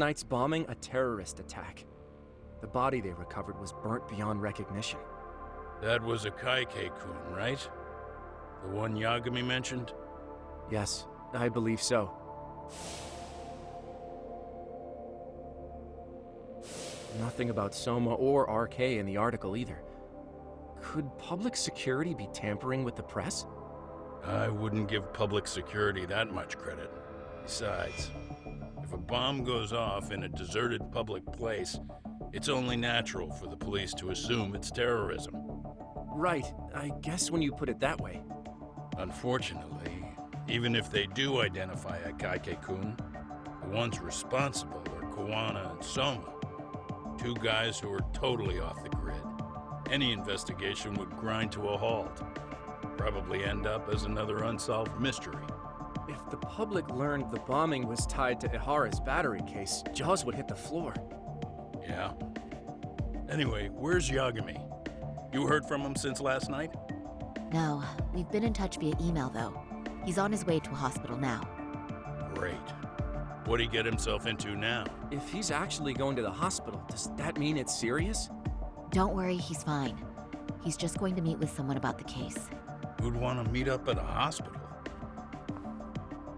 Night's bombing a terrorist attack. The body they recovered was burnt beyond recognition. That was a Kaike-kun, right? The one Yagami mentioned? Yes, I believe so. Nothing about Soma or RK in the article either. Could public security be tampering with the press? I wouldn't give public security that much credit. Besides, if a bomb goes off in a deserted public place, it's only natural for the police to assume it's terrorism. Right, I guess when you put it that way. Unfortunately, even if they do identify a Kaike-kun, the ones responsible are Kuwana and Soma, two guys who are totally off the grid. Any investigation would grind to a halt. Probably end up as another unsolved mystery. If the public learned the bombing was tied to Ihara's battery case, jaws would hit the floor. Yeah. Anyway, where's Yagami? You heard from him since last night? No, we've been in touch via email though. He's on his way to a hospital now. Great. What'd he get himself into now? If he's actually going to the hospital, does that mean it's serious? Don't worry, he's fine. He's just going to meet with someone about the case. Who'd want to meet up at a hospital?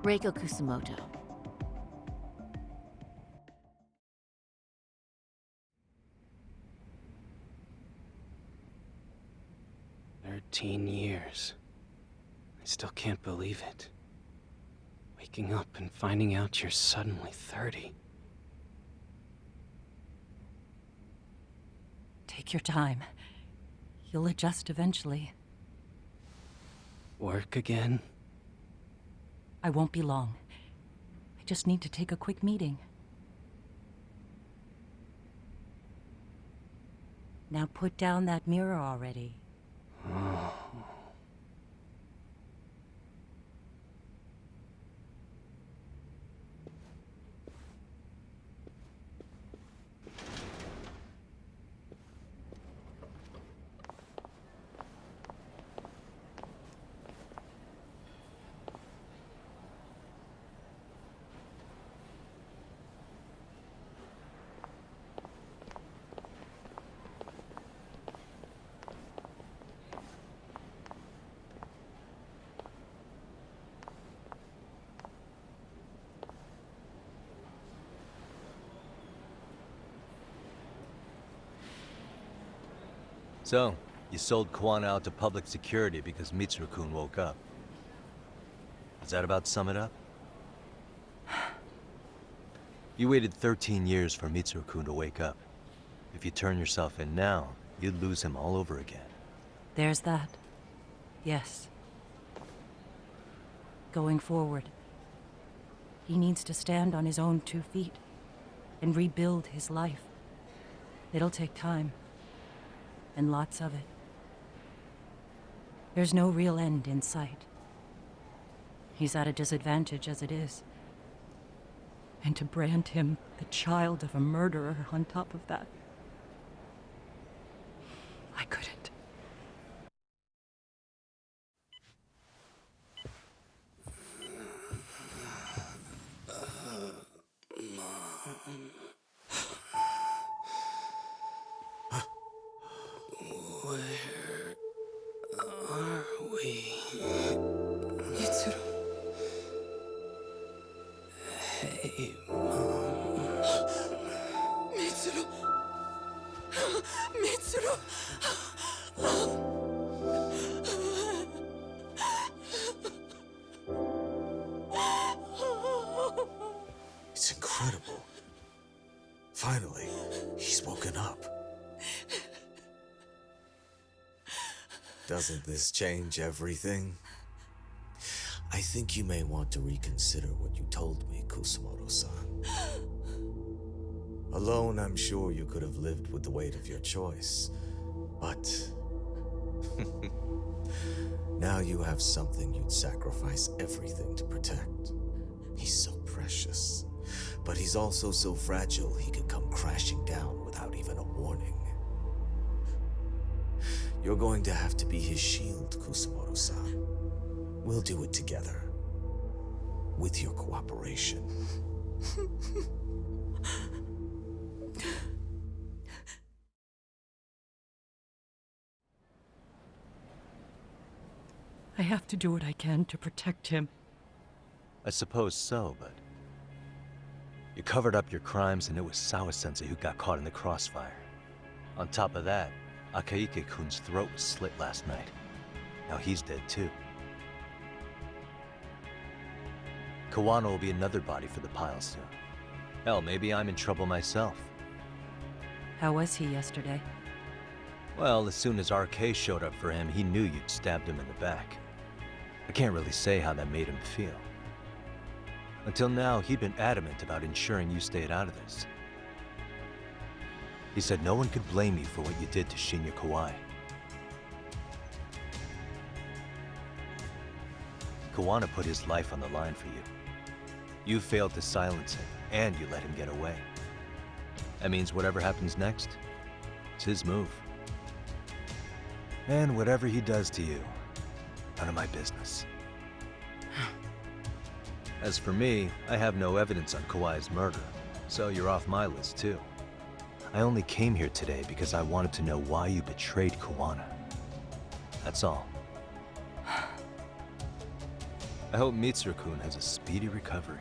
Reiko Kusumoto. "13 years. I still can't believe it. Waking up and finding out you're suddenly 30. Take your time. You'll adjust eventually. Work again? I won't be long. I just need to take a quick meeting. Now put down that mirror already. So, you sold Kuwana out to public security because Mitsuru-kun woke up. Does that about sum it up? You waited 13 years for Mitsuru-kun to wake up. If you turn yourself in now, you'd lose him all over again. There's that. Yes. Going forward, he needs to stand on his own 2 feet and rebuild his life. It'll take time. And lots of it. There's no real end in sight. He's at a disadvantage as it is. And to brand him the child of a murderer on top of that, I couldn't. Mitsuru. Hey, Mom. Mitsuru. Mitsuru. It's incredible. Finally, he's woken up. Doesn't this change everything? I think you may want to reconsider what you told me, Kusumoto-san. Alone, I'm sure you could have lived with the weight of your choice, but... now you have something you'd sacrifice everything to protect. He's so precious, but he's also so fragile he could come crashing down without even a warning. You're going to have to be his shield, Kusumoto-san. We'll do it together. With your cooperation. I have to do what I can to protect him. I suppose so, but... You covered up your crimes and it was Sawa-sensei who got caught in the crossfire. On top of that, Akaike-kun's throat was slit last night. Now he's dead too. Kawano will be another body for the pile soon. Hell, maybe I'm in trouble myself. How was he yesterday? Well, as soon as RK showed up for him, he knew you'd stabbed him in the back. I can't really say how that made him feel. Until now, he'd been adamant about ensuring you stayed out of this. He said no one could blame you for what you did to Shinya Kawai. Kawana put his life on the line for you. You failed to silence him, and you let him get away. That means whatever happens next, it's his move. And whatever he does to you, none of my business. As for me, I have no evidence on Kawai's murder, so you're off my list too. I only came here today because I wanted to know why you betrayed Kawana. That's all. I hope Mitsuru-kun has a speedy recovery.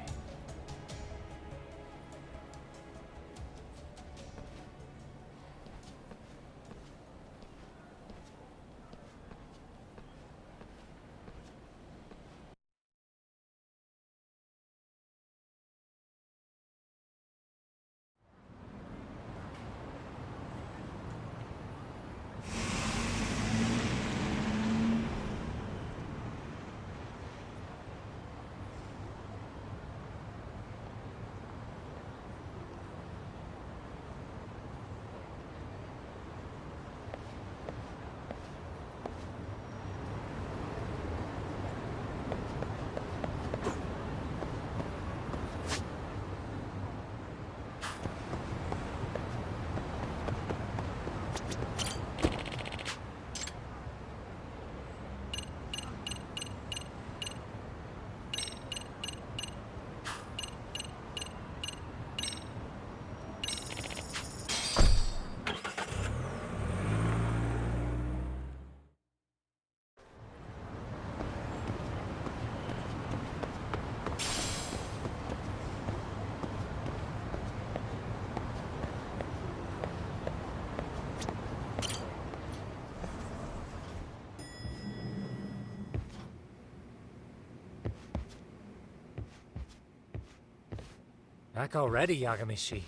Back already, Yagamishi.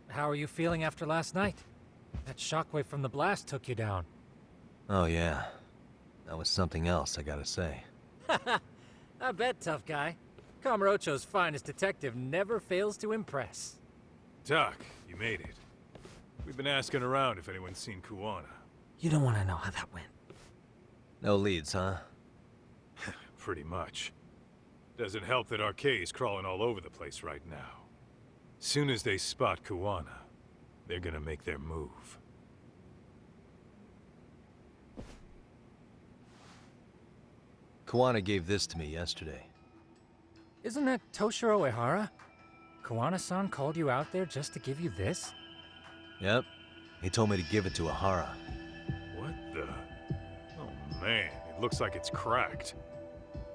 How are you feeling after last night? That shockwave from the blast took you down. Oh yeah, that was something else, I gotta say. I bet, tough guy. Kamurocho's finest detective never fails to impress. Doc, you made it. We've been asking around if anyone's seen Kuwana. You don't want to know how that went. No leads, huh? Pretty much. Doesn't help that RK's crawling all over the place right now. Soon as they spot Kuwana, they're gonna make their move. Kawana gave this to me yesterday. Isn't that Toshiro Ehara? Kawana-san called you out there just to give you this? Yep. He told me to give it to Ehara. What the? Oh man, it looks like it's cracked.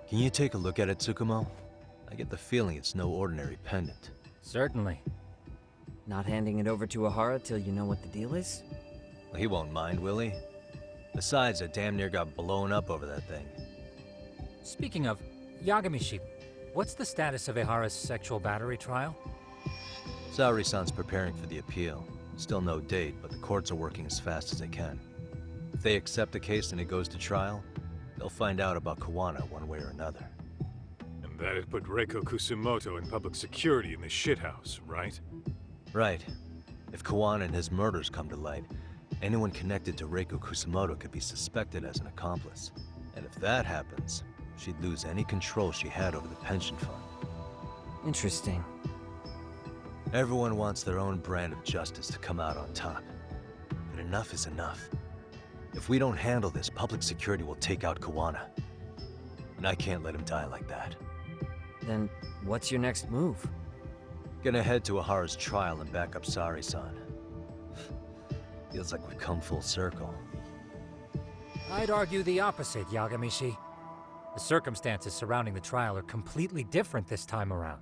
Can you take a look at it, Tsukumo? I get the feeling it's no ordinary pendant. Certainly. Not handing it over to Ehara till you know what the deal is? Well, he won't mind, will he? Besides, I damn near got blown up over that thing. Speaking of, Yagamishi, what's the status of Ehara's sexual battery trial? Saori-san's preparing for the appeal. Still no date, but the courts are working as fast as they can. If they accept the case and it goes to trial, they'll find out about Kawana one way or another. And that'd put Reiko Kusumoto in public security in the shithouse, right? Right. If Kawana and his murders come to light, anyone connected to Reiko Kusumoto could be suspected as an accomplice. And if that happens, she'd lose any control she had over the pension fund. Interesting. Everyone wants their own brand of justice to come out on top. But enough is enough. If we don't handle this, public security will take out Kawana. And I can't let him die like that. Then what's your next move? Gonna head to Ehara's trial and back up Saori-san. Feels like we've come full circle. I'd argue the opposite, Yagamishi. The circumstances surrounding the trial are completely different this time around.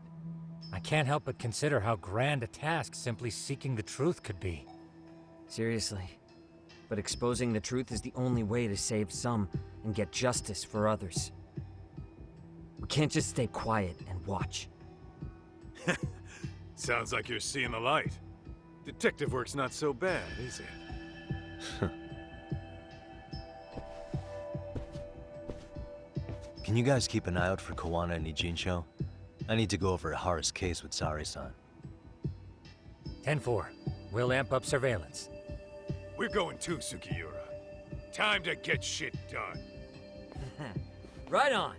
I can't help but consider how grand a task simply seeking the truth could be. Seriously. But exposing the truth is the only way to save some and get justice for others. We can't just stay quiet and watch. Sounds like you're seeing the light. Detective work's not so bad, is it? Can you guys keep an eye out for Kawana and Ijincho? I need to go over Hara's case with Sari-san. 10-4. We'll amp up surveillance. We're going too, Sukiura. Time to get shit done. Right on!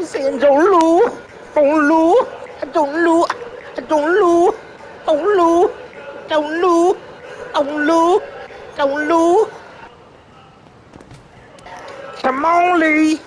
Saying don't lose, don't lose, don't lose, don't lose, don't lose, don't lose, don't lose, don't lose. Come on, Lee.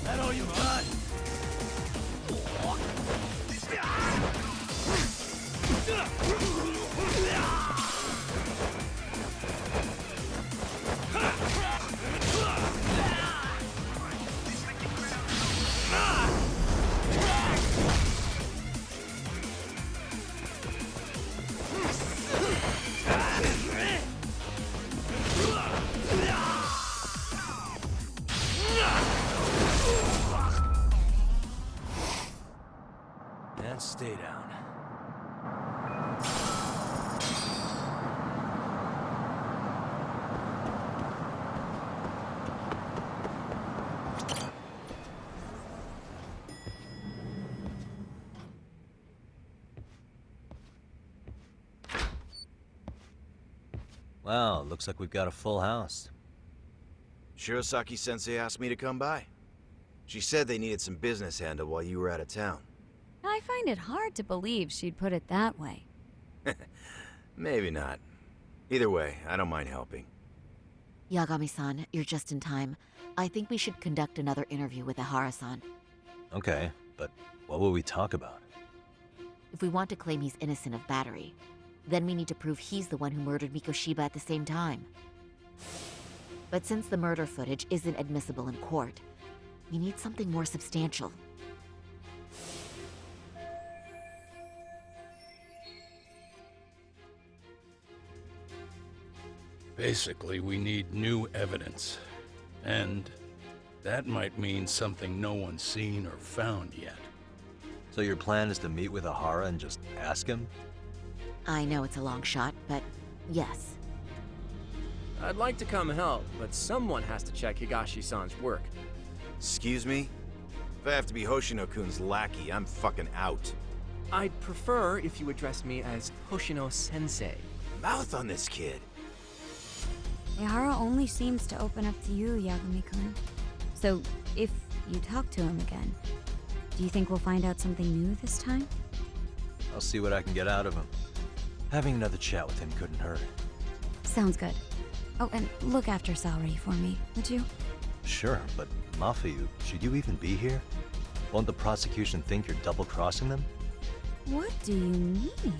That all you got? And stay down. Wow, looks like we've got a full house. Shirosaki-sensei asked me to come by. She said they needed some business handled while you were out of town. I find it hard to believe she'd put it that way. Maybe not. Either way, I don't mind helping. Yagami-san, you're just in time. I think we should conduct another interview with Ihara-san. Okay, but what will we talk about? If we want to claim he's innocent of battery, then we need to prove he's the one who murdered Mikoshiba at the same time. But since the murder footage isn't admissible in court, we need something more substantial. Basically, we need new evidence. And that might mean something no one's seen or found yet. So your plan is to meet with Ihara and just ask him? I know it's a long shot, but yes. I'd like to come help, but someone has to check Higashi-san's work. Excuse me? If I have to be Hoshino-kun's lackey, I'm fucking out. I'd prefer if you address me as Hoshino-sensei. Mouth on this kid. Ihara only seems to open up to you, Yagami-kun. So, if you talk to him again, do you think we'll find out something new this time? I'll see what I can get out of him. Having another chat with him couldn't hurt. Sounds good. Oh, and look after Saori for me, would you? Sure, but Mafuyu, should you even be here? Won't the prosecution think you're double-crossing them? What do you mean?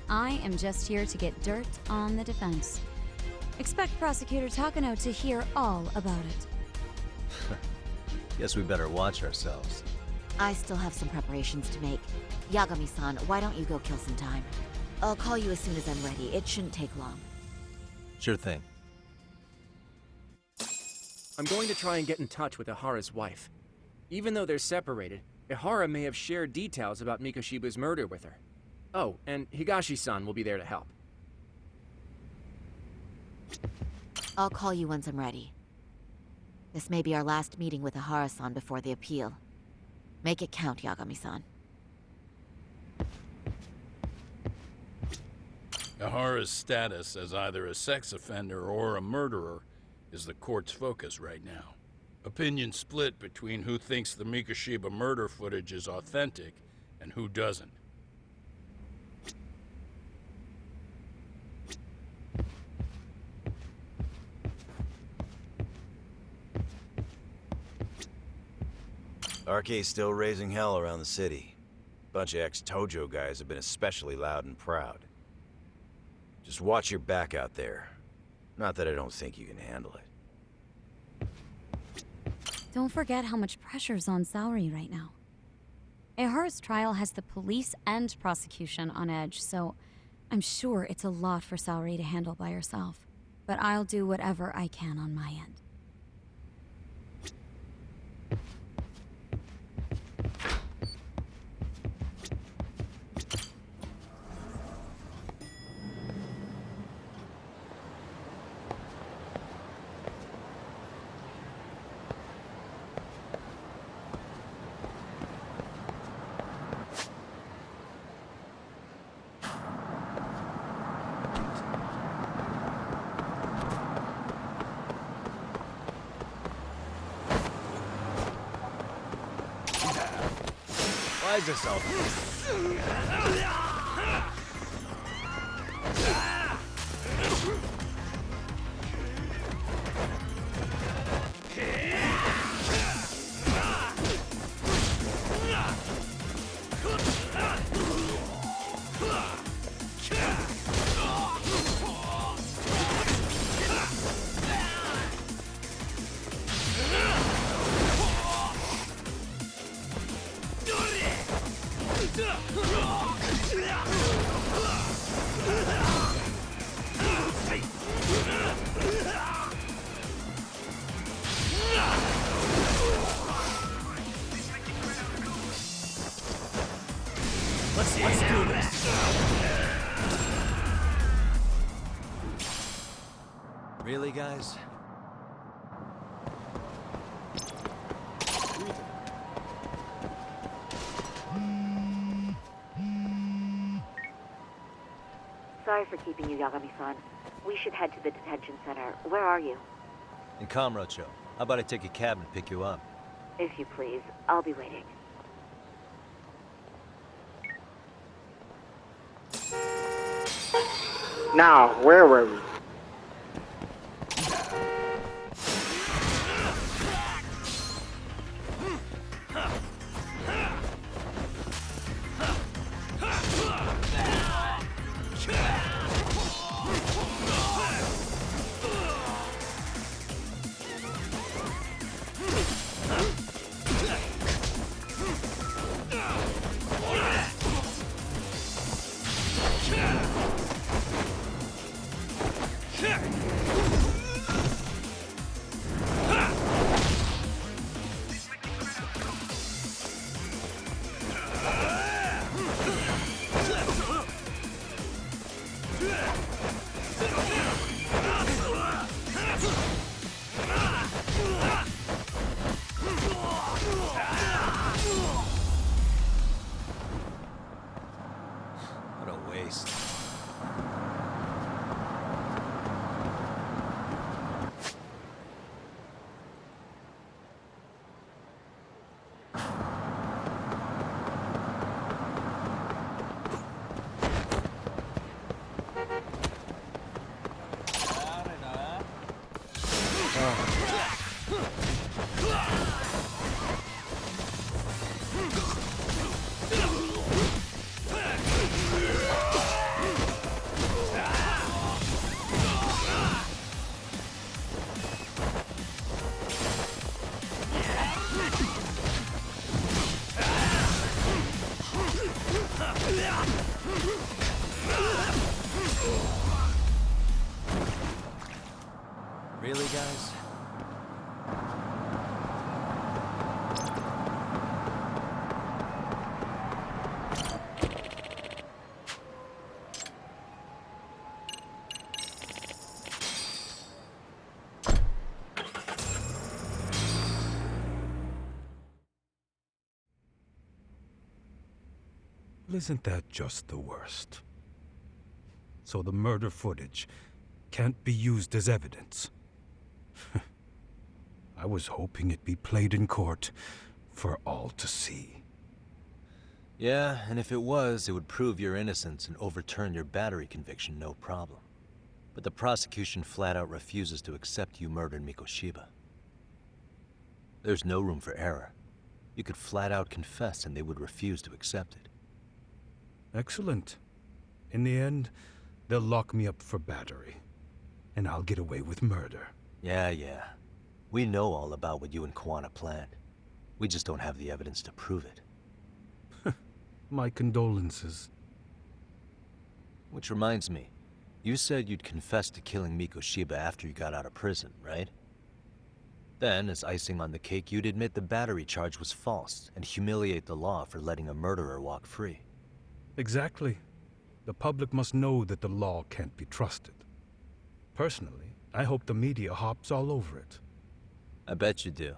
I am just here to get dirt on the defense. Expect Prosecutor Takano to hear all about it. Guess we better watch ourselves. I still have some preparations to make. Yagami-san, why don't you go kill some time? I'll call you as soon as I'm ready. It shouldn't take long. Sure thing. I'm going to try and get in touch with Ihara's wife. Even though they're separated, Ihara may have shared details about Mikoshiba's murder with her. Oh, and Higashi-san will be there to help. I'll call you once I'm ready. This may be our last meeting with Ihara-san before the appeal. Make it count, Yagami-san. Ihara's status as either a sex offender or a murderer is the court's focus right now. Opinions split between who thinks the Mikoshiba murder footage is authentic and who doesn't. RK's still raising hell around the city. Bunch of ex-Tojo guys have been especially loud and proud. Just watch your back out there. Not that I don't think you can handle it. Don't forget how much pressure's on Saori right now. Ihara's trial has the police and prosecution on edge, so I'm sure it's a lot for Saori to handle by herself. But I'll do whatever I can on my end. Why is this all? Let's do this. Really, guys? Sorry for keeping you, Yagami-san. We should head to the detention center. Where are you? In Kamurocho. How about I take a cab and pick you up? If you please. I'll be waiting. Now, where were we? What a waste. Really, guys? Isn't that just the worst? So the murder footage can't be used as evidence. I was hoping it'd be played in court for all to see. Yeah, and if it was, it would prove your innocence and overturn your battery conviction, no problem. But the prosecution flat out refuses to accept you murdered Mikoshiba. There's no room for error. You could flat out confess and they would refuse to accept it. Excellent. In the end, they'll lock me up for battery, and I'll get away with murder. Yeah. We know all about what you and Kuwana planned. We just don't have the evidence to prove it. My condolences. Which reminds me, you said you'd confess to killing Mikoshiba after you got out of prison, right? Then, as icing on the cake, you'd admit the battery charge was false and humiliate the law for letting a murderer walk free. Exactly. The public must know that the law can't be trusted. Personally, I hope the media hops all over it. I bet you do.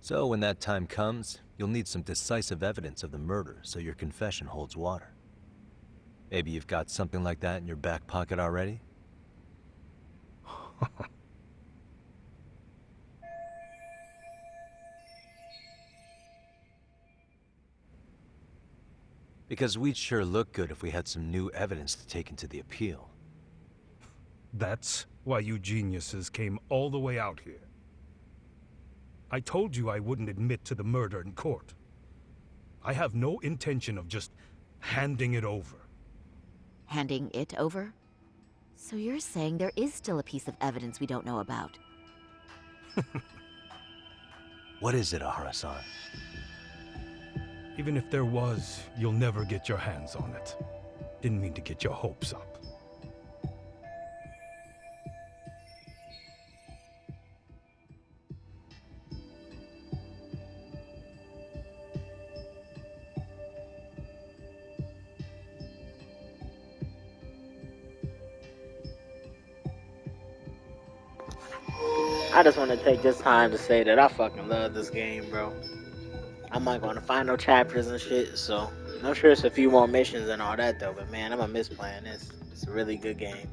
So when that time comes, you'll need some decisive evidence of the murder so your confession holds water. Maybe you've got something like that in your back pocket already? Because we'd sure look good if we had some new evidence to take into the appeal. That's why you geniuses came all the way out here. I told you I wouldn't admit to the murder in court. I have no intention of just handing it over. Handing it over? So you're saying there is still a piece of evidence we don't know about? What is it, Ahara-san? Even if there was, you'll never get your hands on it. Didn't mean to get your hopes up. I just want to take this time to say that I fucking love this game, bro. I might go on the final chapters and shit, so I'm sure it's a few more missions and all that though, but man, I'm gonna miss playing this. It's a really good game.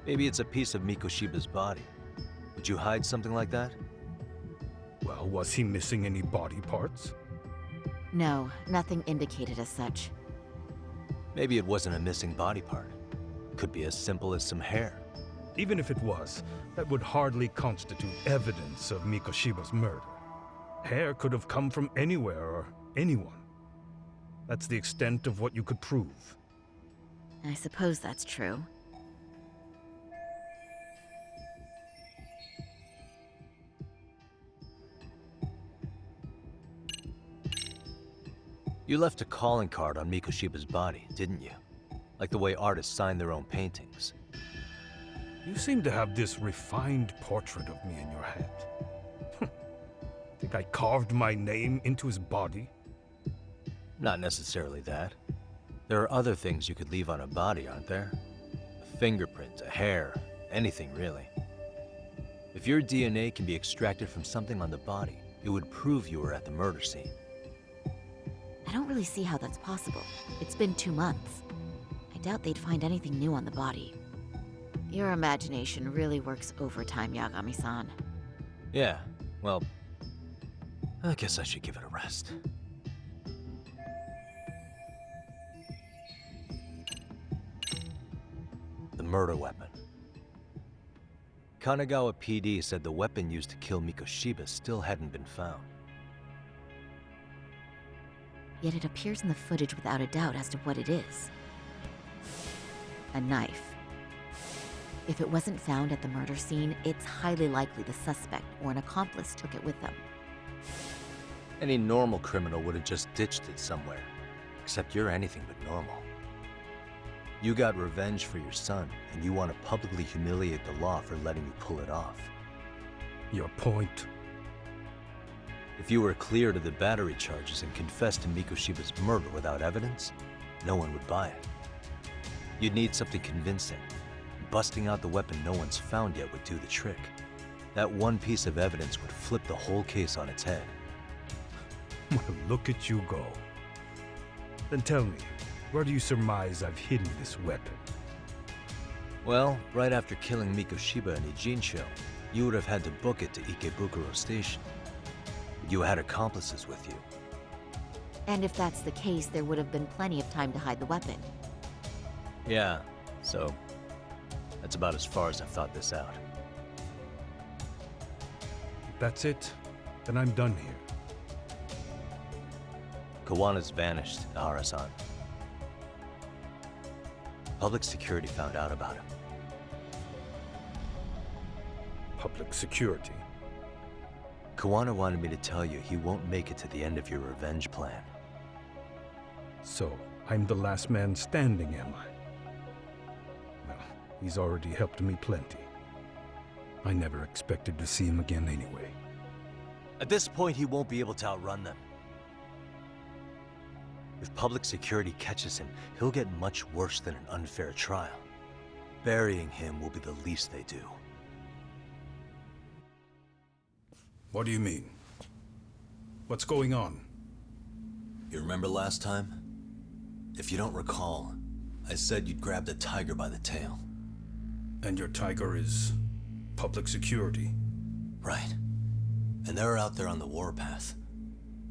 Maybe it's a piece of Mikoshiba's body. Would you hide something like that? Well, was he missing any body parts? No, nothing indicated as such. Maybe it wasn't a missing body part. Could be as simple as some hair. Even if it was, that would hardly constitute evidence of Mikoshiba's murder. Hair could have come from anywhere or anyone. That's the extent of what you could prove. I suppose that's true. You left a calling card on Mikoshiba's body, didn't you? Like the way artists sign their own paintings. You seem to have this refined portrait of me in your head. Think I carved my name into his body? Not necessarily that. There are other things you could leave on a body, aren't there? A fingerprint, a hair, anything really. If your DNA can be extracted from something on the body, it would prove you were at the murder scene. I don't really see how that's possible. It's been 2 months. I doubt they'd find anything new on the body. Your imagination really works overtime, Yagami-san. Yeah, well, I guess I should give it a rest. The murder weapon. Kanagawa PD said the weapon used to kill Mikoshiba still hadn't been found. Yet it appears in the footage without a doubt as to what it is. A knife. If it wasn't found at the murder scene, it's highly likely the suspect or an accomplice took it with them. Any normal criminal would have just ditched it somewhere. Except you're anything but normal. You got revenge for your son, and you want to publicly humiliate the law for letting you pull it off. Your point? If you were cleared of the battery charges and confessed to Mikoshiba's murder without evidence, no one would buy it. You'd need something convincing. Busting out the weapon no one's found yet would do the trick. That one piece of evidence would flip the whole case on its head. Well, look at you go. Then tell me, where do you surmise I've hidden this weapon? Well, right after killing Mikoshiba in Ijincho, you would have had to book it to Ikebukuro Station. You had accomplices with you. And if that's the case, there would have been plenty of time to hide the weapon. Yeah, so that's about as far as I've thought this out. If that's it, then I'm done here. Kawana's vanished, Ahara-san. Public security found out about him. Public security? Kawana wanted me to tell you he won't make it to the end of your revenge plan. So, I'm the last man standing, am I? Well, he's already helped me plenty. I never expected to see him again anyway. At this point, he won't be able to outrun them. If public security catches him, he'll get much worse than an unfair trial. Burying him will be the least they do. What do you mean? What's going on? You remember last time? If you don't recall, I said you'd grab the tiger by the tail. And your tiger is public security? Right. And they're out there on the warpath.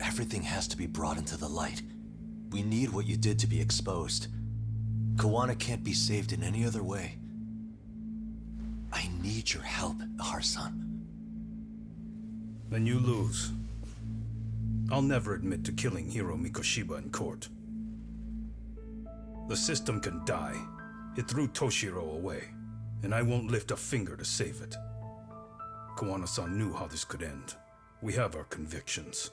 Everything has to be brought into the light. We need what you did to be exposed. Kuwana can't be saved in any other way. I need your help, Ihara-san. Then you lose. I'll never admit to killing Hiro Mikoshiba in court. The system can die. It threw Toshiro away, and I won't lift a finger to save it. Kuwana-san knew how this could end. We have our convictions.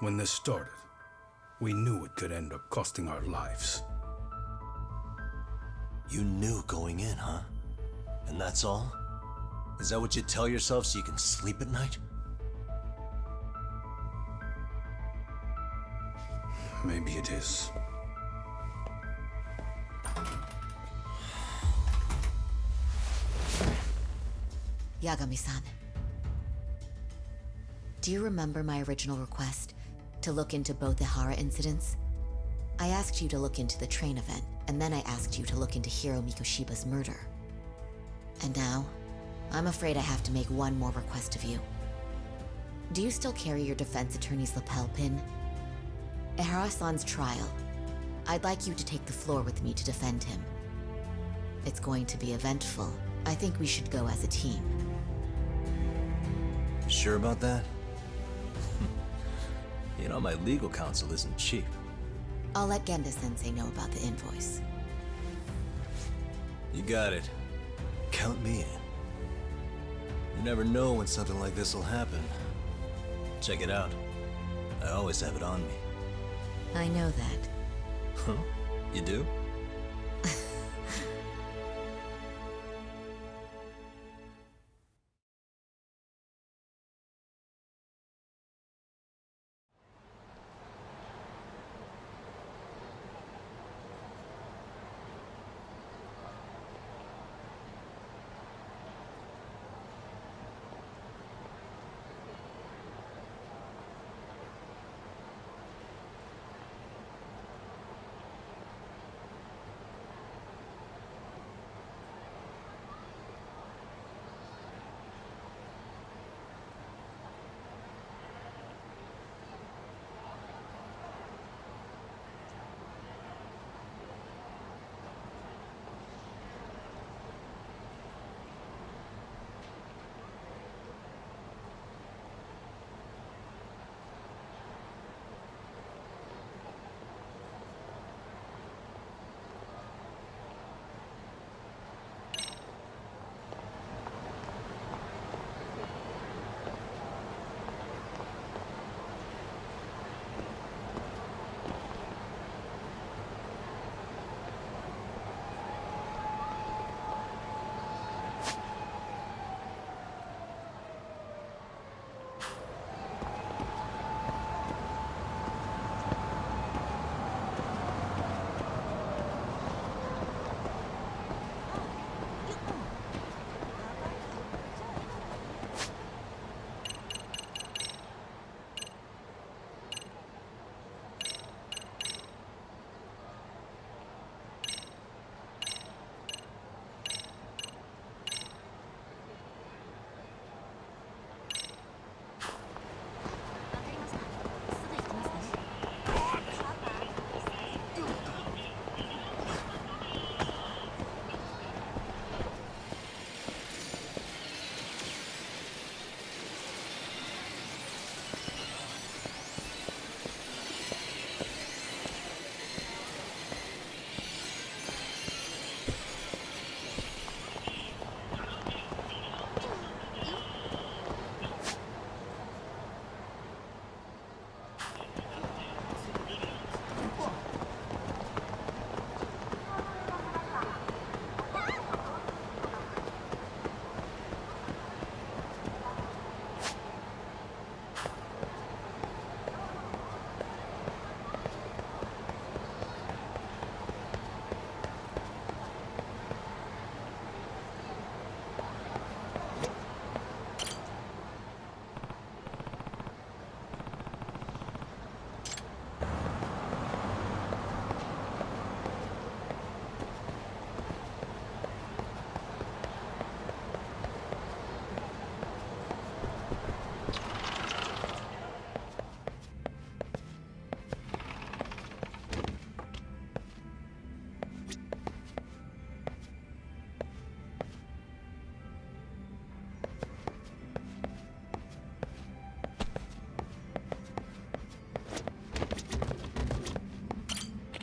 When this started, we knew it could end up costing our lives. You knew going in, huh? And that's all? Is that what you tell yourself so you can sleep at night? Maybe it is. Yagami-san. Do you remember my original request to look into both the Ihara incidents? I asked you to look into the train event, and then I asked you to look into Hiro Mikoshiba's murder. And now, I'm afraid I have to make one more request of you. Do you still carry your defense attorney's lapel pin? Ihara-san's trial. I'd like you to take the floor with me to defend him. It's going to be eventful. I think we should go as a team. Sure about that? You know, my legal counsel isn't cheap. I'll let Genda-sensei know about the invoice. You got it. Count me in. You never know when something like this will happen. Check it out. I always have it on me. I know that. Huh? You do?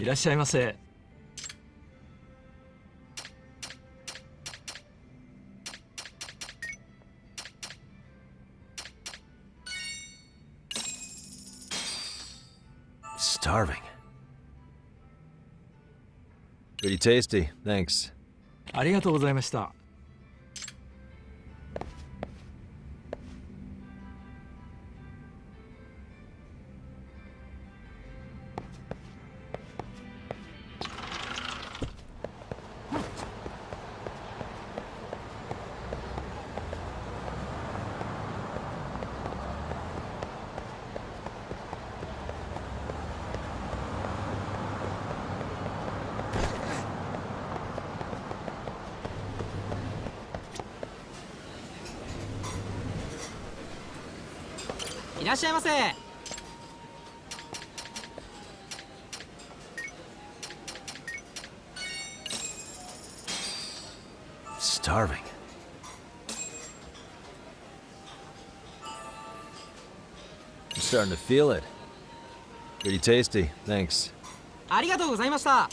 いらっしゃいませ。Starving. Pretty tasty, thanks. ありがとうございました。いらっしゃいませ。Starving. I'm starting to feel it. Pretty tasty, thanks. ありがとうございました。